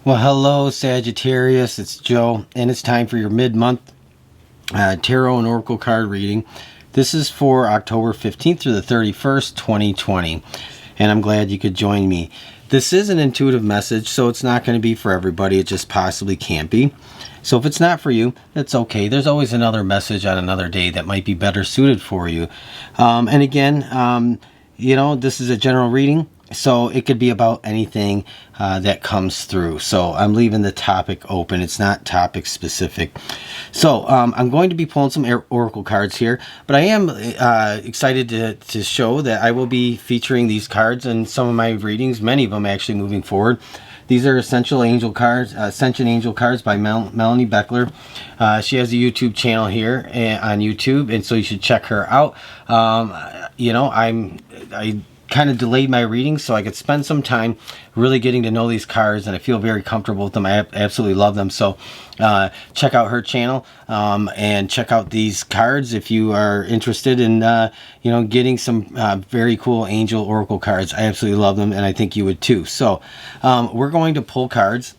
Well, hello Sagittarius, it's Joe, and it's time for your mid-month tarot and oracle card reading. This is for October 15th through the 31st, 2020, and I'm glad you could join me. This is an intuitive message, so it's not going to be for everybody. It just possibly can't be. So if it's not for you, that's okay. There's always another message on another day that might be better suited for you. And again, this is a general reading. So it could be about anything that comes through. So I'm leaving the topic open. It's not topic specific. So I'm going to be pulling some oracle cards here, but I am excited to show that I will be featuring these cards in some of my readings, many of them actually moving forward. These are Ascension Angel cards by Melanie Beckler. She has a YouTube channel here on YouTube, and so you should check her out. I kind of delayed my reading so I could spend some time really getting to know these cards, and I feel very comfortable with them. I absolutely love them. So check out her channel and check out these cards if you are interested in getting some very cool angel oracle cards. I absolutely love them, and I think you would too. So we're going to pull cards,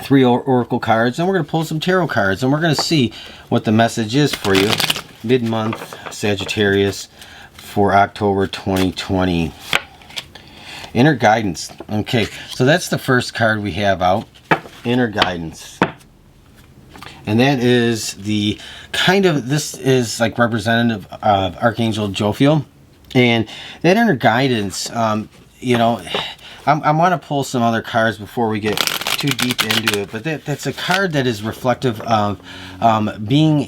3 oracle cards, and we're going to pull some tarot cards, and we're going to see what the message is for you mid-month Sagittarius for October 2020. Inner guidance. Okay, so that's the first card we have out, inner guidance. And that is this is like representative of Archangel Jophiel. And that inner guidance, I want to pull some other cards before we get too deep into it, but that's a card that is reflective of being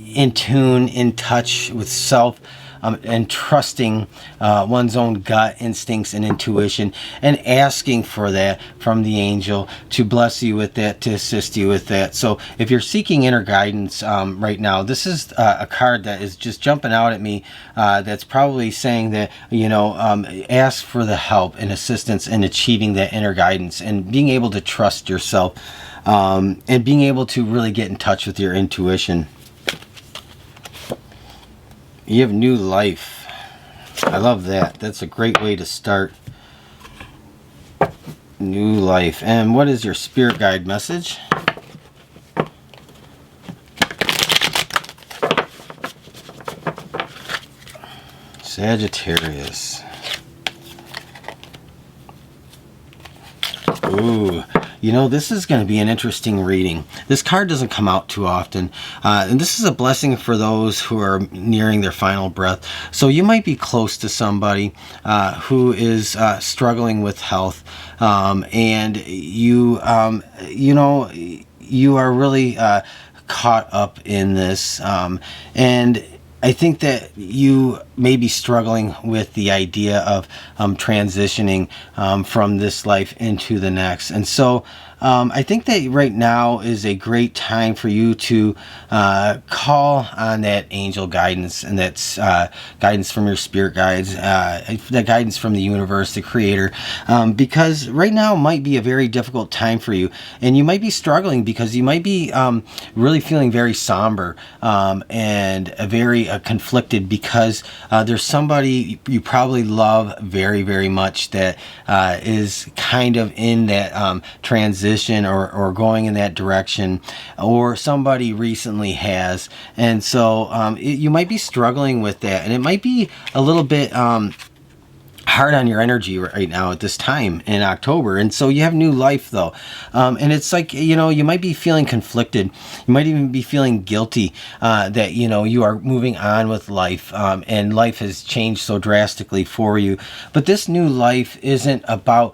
in tune, in touch with self, and trusting one's own gut instincts and intuition, and asking for that from the angel to bless you with that, to assist you with that. So if you're seeking inner guidance right now, this is a card that is just jumping out at me, that's probably saying that, ask for the help and assistance in achieving that inner guidance and being able to trust yourself, and being able to really get in touch with your intuition. You have new life. I love that. That's a great way to start. New life. And what is your spirit guide message? Sagittarius. Ooh. This is going to be an interesting reading. This card doesn't come out too often. And this is a blessing for those who are nearing their final breath. So you might be close to somebody who is struggling with health. And you are really caught up in this. And I think that you may be struggling with the idea of transitioning from this life into the next. And so I think that right now is a great time for you to call on that angel guidance, and that's guidance from your spirit guides, that guidance from the universe, the creator, because right now might be a very difficult time for you, and you might be struggling because you might be really feeling very somber and very conflicted, because there's somebody you probably love very, very much that is kind of in that transition or going in that direction, or somebody recently has. And so you might be struggling with that, and it might be a little bit hard on your energy right now at this time in October. And so you have new life though, and it's like, you might be feeling conflicted. You might even be feeling guilty that you are moving on with life, and life has changed so drastically for you. But this new life isn't about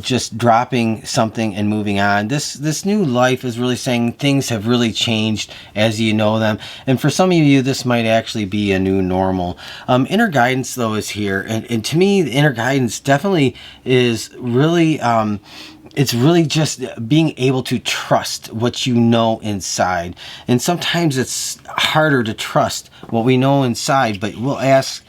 just dropping something and moving on. This new life is really saying things have really changed as you know them, and for some of you this might actually be a new normal. Inner guidance though is here, and to me the inner guidance definitely is really it's really just being able to trust what you know inside. And sometimes it's harder to trust what we know inside, but we'll ask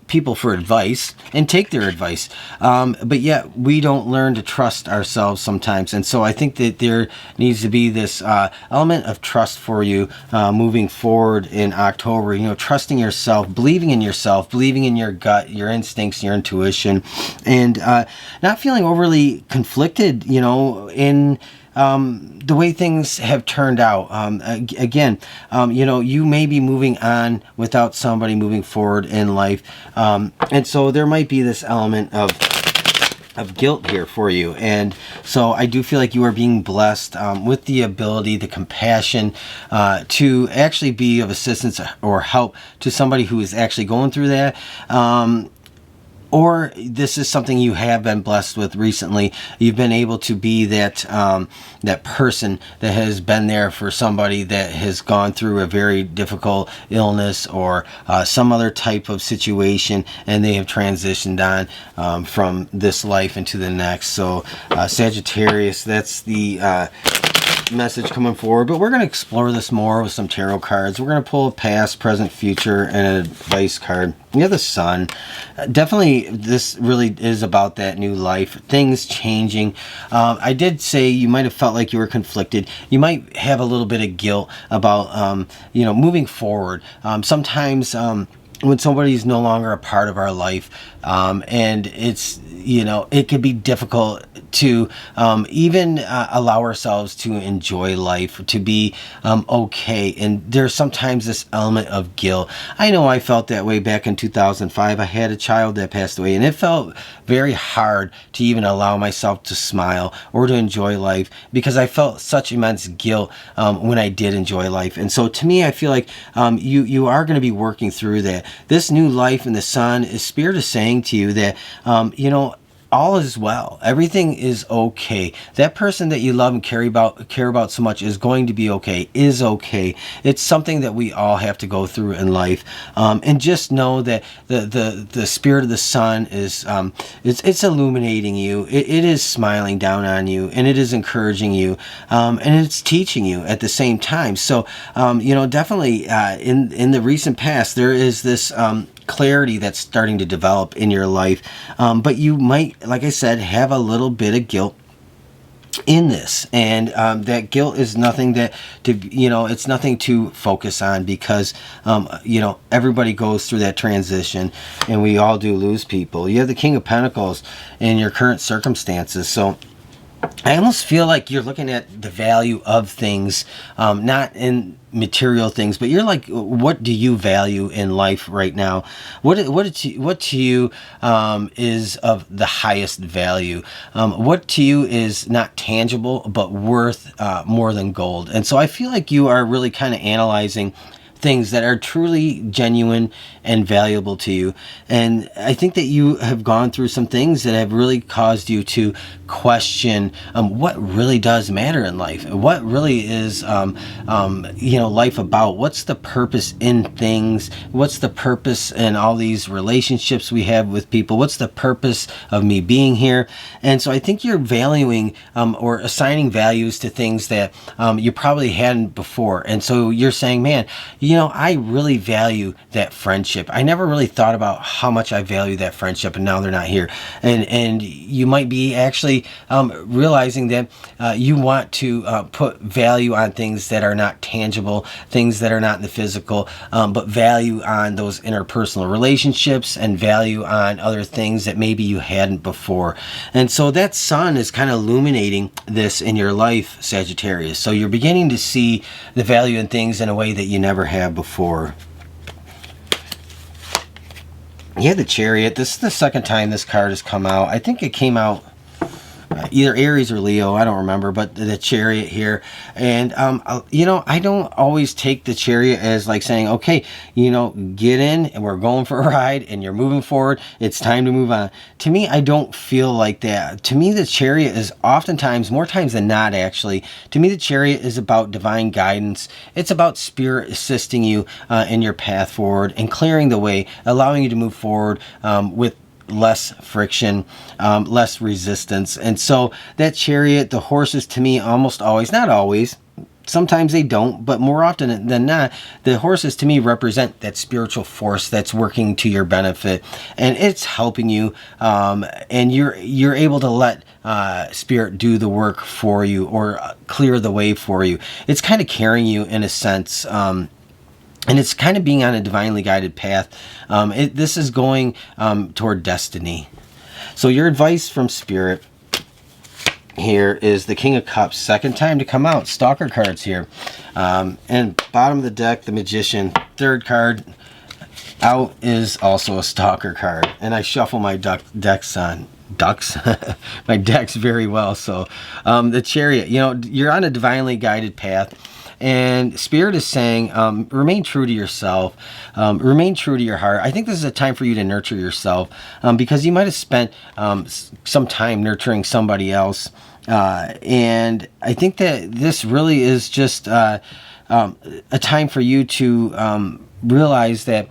people for advice and take their advice. But yet we don't learn to trust ourselves sometimes. And so I think that there needs to be this element of trust for you moving forward in October. You know, trusting yourself, believing in your gut, your instincts, your intuition, and not feeling overly conflicted, you know, in the way things have turned out. Again, you know, you may be moving on without somebody moving forward in life. And so there might be this element of guilt here for you. And so I do feel like you are being blessed with the ability, the compassion to actually be of assistance or help to somebody who is actually going through that. Or this is something you have been blessed with recently. You've been able to be that that person that has been there for somebody that has gone through a very difficult illness or some other type of situation, and they have transitioned on from this life into the next. So Sagittarius, that's the message coming forward. But we're going to explore this more with some tarot cards. We're going to pull a past, present, future, and an advice card. You have the Sun. Definitely this really is about that new life, things changing. I did say you might have felt like you were conflicted. You might have a little bit of guilt about you know, moving forward. Sometimes when somebody's no longer a part of our life, and it's, you know, it can be difficult to even allow ourselves to enjoy life, to be okay. And there's sometimes this element of guilt. I know I felt that way back in 2005. I had a child that passed away, and it felt very hard to even allow myself to smile or to enjoy life, because I felt such immense guilt when I did enjoy life. And so to me, I feel like you are going to be working through that. This new life in the Sun is Spirit is saying to you that, you know, all is well. Everything is okay. That person that you love and care about so much is going to be okay, is okay. It's something that we all have to go through in life. And just know that the Spirit of the Sun is, it's illuminating you. It is smiling down on you, and it is encouraging you. And it's teaching you at the same time. So, you know, definitely in the recent past, there is this clarity that's starting to develop in your life, but you might, like I said, have a little bit of guilt in this, and that guilt is nothing it's nothing to focus on, because you know, everybody goes through that transition, and we all do lose people. You have the King of Pentacles in your current circumstances, so I almost feel like you're looking at the value of things, not in material things, but you're like, what do you value in life right now? What to you is of the highest value? What to you is not tangible but worth more than gold? And so I feel like you are really kind of analyzing things that are truly genuine and valuable to you. And I think that you have gone through some things that have really caused you to question what really does matter in life. What really is, you know, life about? What's the purpose in things? What's the purpose in all these relationships we have with people? What's the purpose of me being here? And so I think you're valuing or assigning values to things that you probably hadn't before. And so you're saying, man, you know, I really value that friendship. I never really thought about how much I value that friendship, and now they're not here. And you might be actually realizing that you want to put value on things that are not tangible, things that are not in the physical, but value on those interpersonal relationships, and value on other things that maybe you hadn't before. And so that Sun is kind of illuminating this in your life, Sagittarius. So you're beginning to see the value in things in a way that you never have before. Yeah, the Chariot. This is the second time this card has come out. I think it came out either Aries or Leo, I don't remember, but the Chariot here. And you know, I don't always take the Chariot as like saying, okay, you know, get in and we're going for a ride and you're moving forward, it's time to move on. To me, I don't feel like that. To me, the Chariot is oftentimes, more times than not actually, to me the Chariot is about divine guidance. It's about Spirit assisting you in your path forward and clearing the way, allowing you to move forward with less friction, less resistance. And so that Chariot, the horses, to me, almost always, not always, Sometimes they don't, but more often than not, the horses to me represent that spiritual force that's working to your benefit, and it's helping you, and you're able to let spirit do the work for you, or clear the way for you. It's kind of carrying you in a sense. And it's kind of being on a divinely guided path. This is going toward destiny. So your advice from Spirit here is the King of Cups. Second time to come out. Stalker cards here. And bottom of the deck, the Magician. Third card out is also a Stalker card. And I shuffle my decks on. Ducks? My decks very well. So the Chariot. You know, you're on a divinely guided path. And Spirit is saying, remain true to yourself, remain true to your heart. I think this is a time for you to nurture yourself, because you might have spent some time nurturing somebody else. And I think that this really is just a time for you to realize that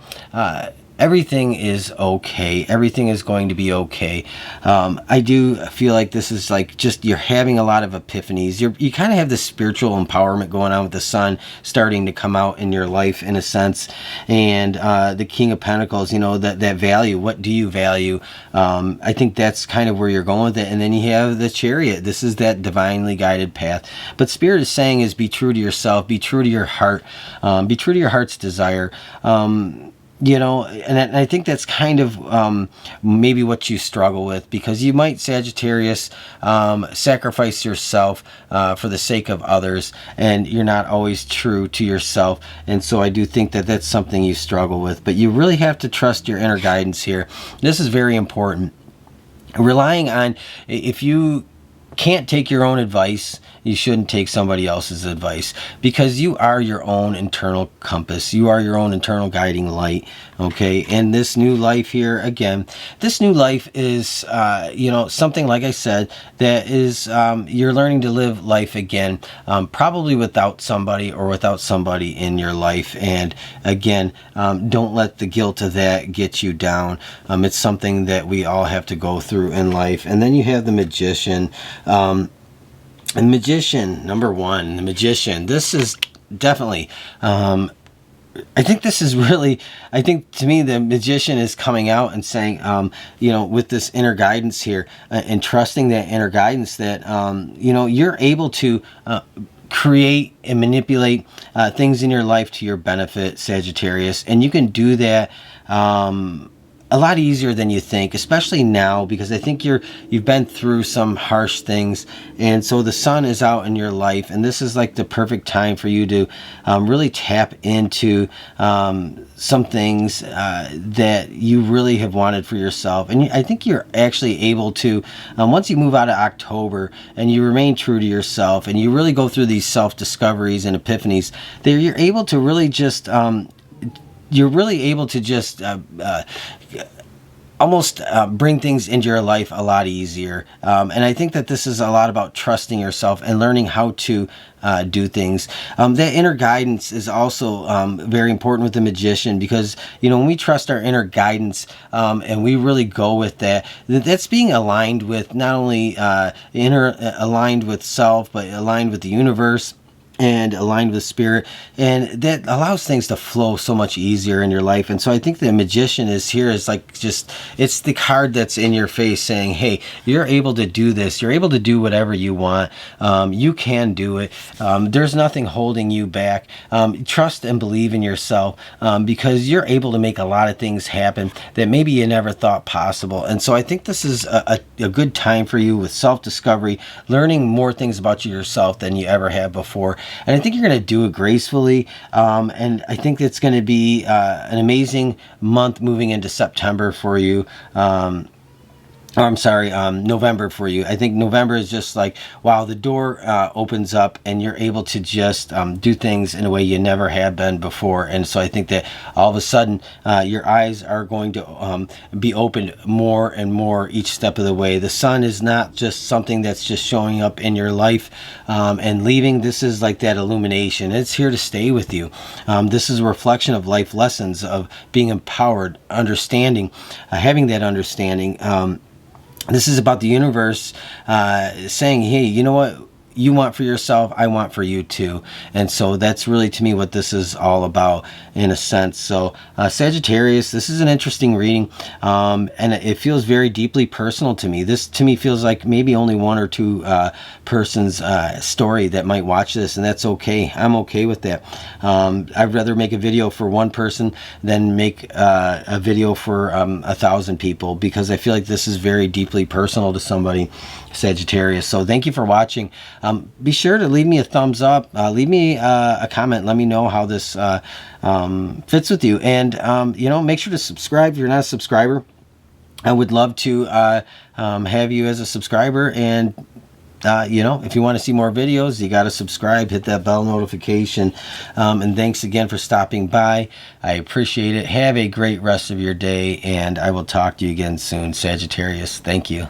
everything is okay. Everything is going to be okay. I do feel like this is like just you're having a lot of epiphanies. You kind of have this spiritual empowerment going on with the sun starting to come out in your life in a sense. And the King of Pentacles, you know, that value. What do you value? I think that's kind of where you're going with it. And then you have the Chariot. This is that divinely guided path. But Spirit is saying is be true to yourself. Be true to your heart. Be true to your heart's desire. You know, and I think that's kind of maybe what you struggle with, because you might, Sagittarius, sacrifice yourself for the sake of others, and you're not always true to yourself. And so I do think that that's something you struggle with. But you really have to trust your inner guidance here. This is very important. Relying on, if you can't take your own advice, you shouldn't take somebody else's advice, because you are your own internal compass. You are your own internal guiding light. Okay. And this new life here, again, this new life is, you know, something, like I said, that is, you're learning to live life again, probably without somebody in your life. And again, don't let the guilt of that get you down. It's something that we all have to go through in life. And then you have the Magician. And Magician, number one, the Magician. This is definitely, I think this is really, I think to me, the Magician is coming out and saying, you know, with this inner guidance here, and trusting that inner guidance that, you know, you're able to create and manipulate things in your life to your benefit, Sagittarius. And you can do that a lot easier than you think, especially now, because I think you've been through some harsh things, and so the sun is out in your life, and this is like the perfect time for you to really tap into some things that you really have wanted for yourself. And I think you're actually able to, once you move out of October and you remain true to yourself, and you really go through these self-discoveries and epiphanies, that you're able to really just almost bring things into your life a lot easier. And I think that this is a lot about trusting yourself and learning how to do things. That inner guidance is also very important with the Magician, because, you know, when we trust our inner guidance and we really go with that, that's being aligned with not only aligned with self, but aligned with the universe and aligned with Spirit, and that allows things to flow so much easier in your life. And so I think the Magician is here is like, just, it's the card that's in your face saying, hey, you're able to do this. You're able to do whatever you want. You can do it. There's nothing holding you back. Trust and believe in yourself, because you're able to make a lot of things happen that maybe you never thought possible. And so I think this is a good time for you with self-discovery, learning more things about yourself than you ever have before. And I think you're going to do it gracefully. And I think it's going to be an amazing month moving into September for you. November for you. I think November is just like, wow, the door opens up and you're able to just do things in a way you never have been before. And so I think that all of a sudden your eyes are going to be opened more and more each step of the way. The sun is not just something that's just showing up in your life and leaving. This is like that illumination. It's here to stay with you. This is a reflection of life lessons, of being empowered, understanding, having that understanding. This is about the universe saying, hey, you know what? you want for yourself, I want for you too. And so that's really, to me, what this is all about in a sense. So Sagittarius, this is an interesting reading, and it feels very deeply personal to me. This to me feels like maybe only one or two person's story that might watch this, and that's okay. I'm okay with that. I'd rather make a video for one person than make a video for 1,000 people, because I feel like this is very deeply personal to somebody, Sagittarius. So thank you for watching. Be sure to leave me a thumbs up, leave me a comment, let me know how this fits with you, and you know, make sure to subscribe if you're not a subscriber. I would love to have you as a subscriber, and you know, if you want to see more videos, you got to subscribe, hit that bell notification, and thanks again for stopping by. I appreciate it. Have a great rest of your day, and I will talk to you again soon, Sagittarius. Thank you.